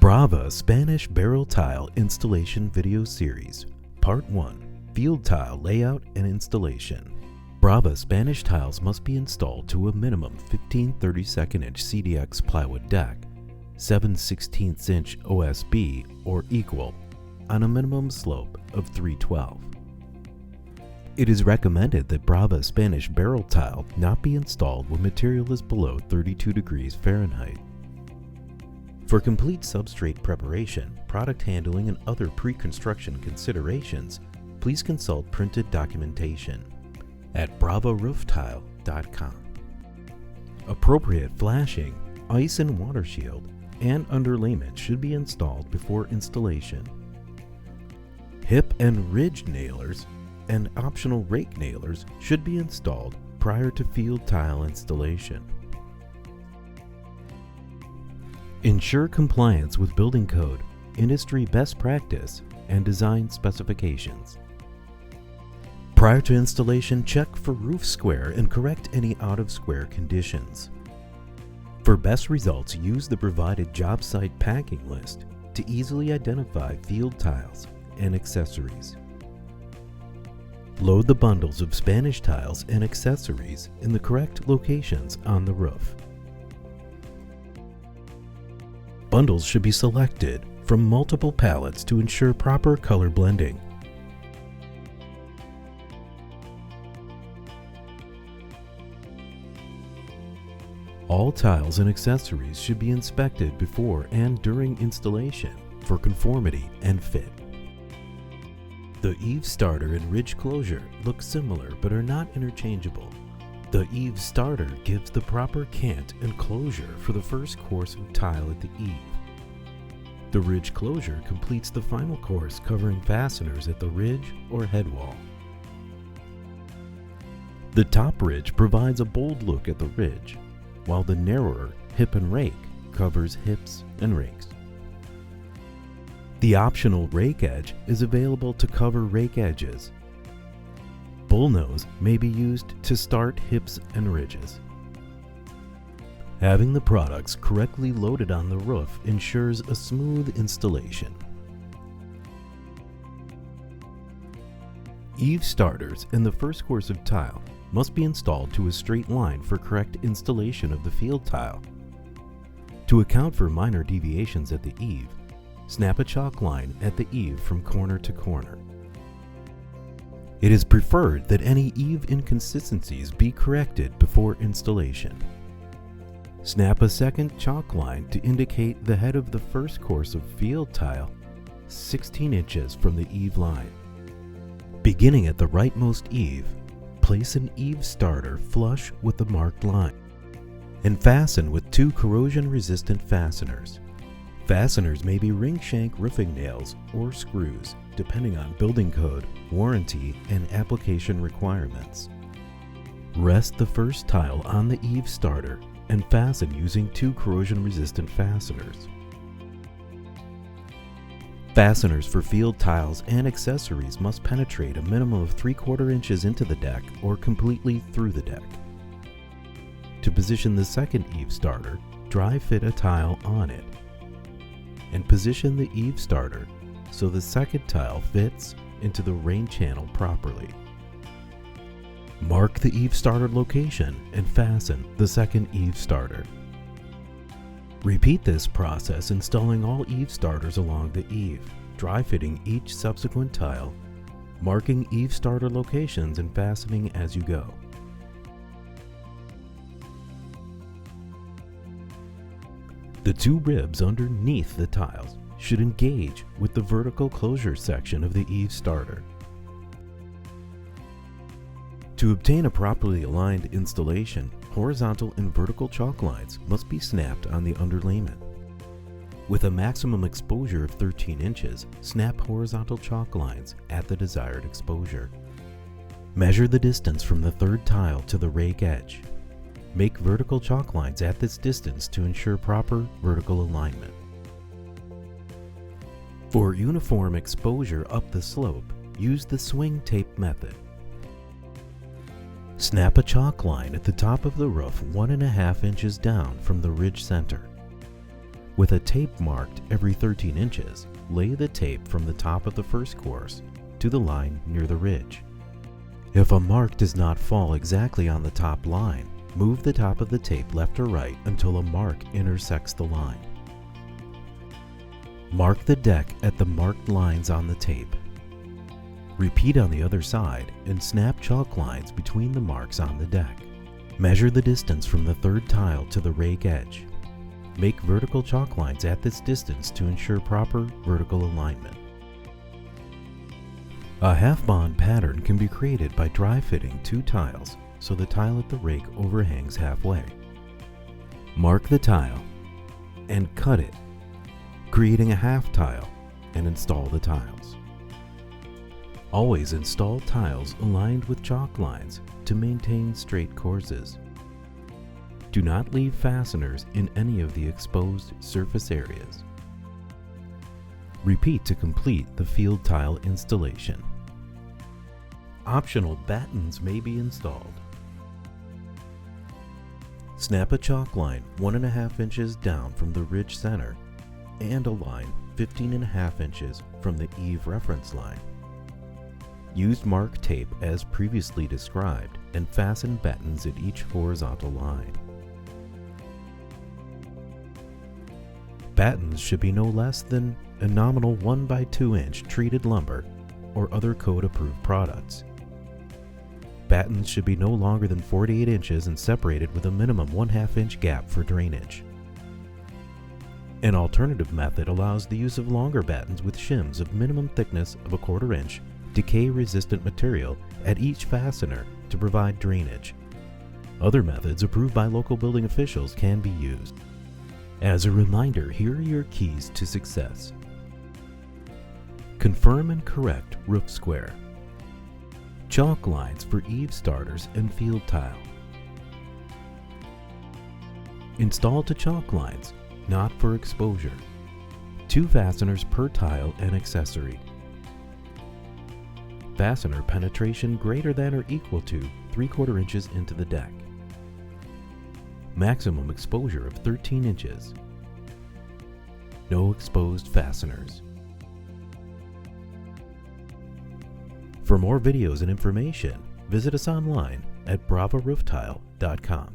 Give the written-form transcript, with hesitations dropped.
Brava Spanish Barrel Tile Installation Video Series, Part 1, Field Tile Layout and Installation. Brava Spanish tiles must be installed to a minimum 15 32nd inch CDX plywood deck, 7 16th inch OSB or equal, on a minimum slope of 312. It is recommended that Brava Spanish barrel tile not be installed when material is below 32 degrees Fahrenheit. For complete substrate preparation, product handling, and other pre-construction considerations, please consult printed documentation at bravaRoofTile.com. Appropriate flashing, ice and water shield, and underlayment should be installed before installation. Hip and ridge nailers and optional rake nailers should be installed prior to field tile installation. Ensure compliance with building code, industry best practice, and design specifications. Prior to installation, check for roof square and correct any out-of-square conditions. For best results, use the provided job site packing list to easily identify field tiles and accessories. Load the bundles of Spanish tiles and accessories in the correct locations on the roof. Bundles should be selected from multiple pallets to ensure proper color blending. All tiles and accessories should be inspected before and during installation for conformity and fit. The Eave starter and ridge closure look similar but are not interchangeable. The Eave starter gives the proper cant and closure for the first course of tile at the eave. The ridge closure completes the final course covering fasteners at the ridge or head wall. The top ridge provides a bold look at the ridge, while the narrower hip and rake covers hips and rakes. The optional rake edge is available to cover rake edges. Bullnose may be used to start hips and ridges. Having the products correctly loaded on the roof ensures a smooth installation. Eave starters in the first course of tile must be installed to a straight line for correct installation of the field tile. To account for minor deviations at the eave, snap a chalk line at the eave from corner to corner. It is preferred that any eave inconsistencies be corrected before installation. Snap a second chalk line to indicate the head of the first course of field tile 16 inches from the eave line. Beginning at the rightmost eave, place an eave starter flush with the marked line and fasten with 2 corrosion-resistant fasteners. Fasteners may be ring shank roofing nails or screws, depending on building code, warranty, and application requirements. Rest the first tile on the eave starter and fasten using 2 corrosion-resistant fasteners. Fasteners for field tiles and accessories must penetrate a minimum of 3/4 inches into the deck or completely through the deck. To position the second eave starter, dry fit a tile on it and position the eave starter so the second tile fits into the rain channel properly. Mark the eave starter location and fasten the second eave starter. Repeat this process installing all eave starters along the eave, dry fitting each subsequent tile, marking eave starter locations and fastening as you go. The 2 ribs underneath the tiles should engage with the vertical closure section of the eave starter. To obtain a properly aligned installation, horizontal and vertical chalk lines must be snapped on the underlayment. With a maximum exposure of 13 inches, snap horizontal chalk lines at the desired exposure. Measure the distance from the third tile to the rake edge. Make vertical chalk lines at this distance to ensure proper vertical alignment. For uniform exposure up the slope, use the swing tape method. Snap a chalk line at the top of the roof 1.5 inches down from the ridge center. With a tape marked every 13 inches, lay the tape from the top of the first course to the line near the ridge. If a mark does not fall exactly on the top line, move the top of the tape left or right until a mark intersects the line. Mark the deck at the marked lines on the tape. Repeat on the other side and snap chalk lines between the marks on the deck. Measure the distance from the third tile to the rake edge. Make vertical chalk lines at this distance to ensure proper vertical alignment. A half-bond pattern can be created by dry fitting 2 tiles so the tile at the rake overhangs halfway. Mark the tile and cut it, creating a half tile, and install the tiles. Always install tiles aligned with chalk lines to maintain straight courses. Do not leave fasteners in any of the exposed surface areas. Repeat to complete the field tile installation. Optional battens may be installed. Snap a chalk line 1.5 inches down from the ridge center and a line 15.5 inches from the Eave reference line. Use mark tape as previously described and fasten battens at each horizontal line. Battens should be no less than a nominal 1 by 2 inch treated lumber or other code-approved products. Battens should be no longer than 48 inches and separated with a minimum 1/2 inch gap for drainage. An alternative method allows the use of longer battens with shims of minimum thickness of 1/4 inch decay-resistant material at each fastener to provide drainage. Other methods approved by local building officials can be used. As a reminder, here are your keys to success. Confirm and correct roof square. Chalk lines for eave starters and field tile. Install to chalk lines, not for exposure. 2 fasteners per tile and accessory. Fastener penetration greater than or equal to 3/4 inches into the deck. Maximum exposure of 13 inches. No exposed fasteners. For more videos and information, visit us online at bravarooftile.com.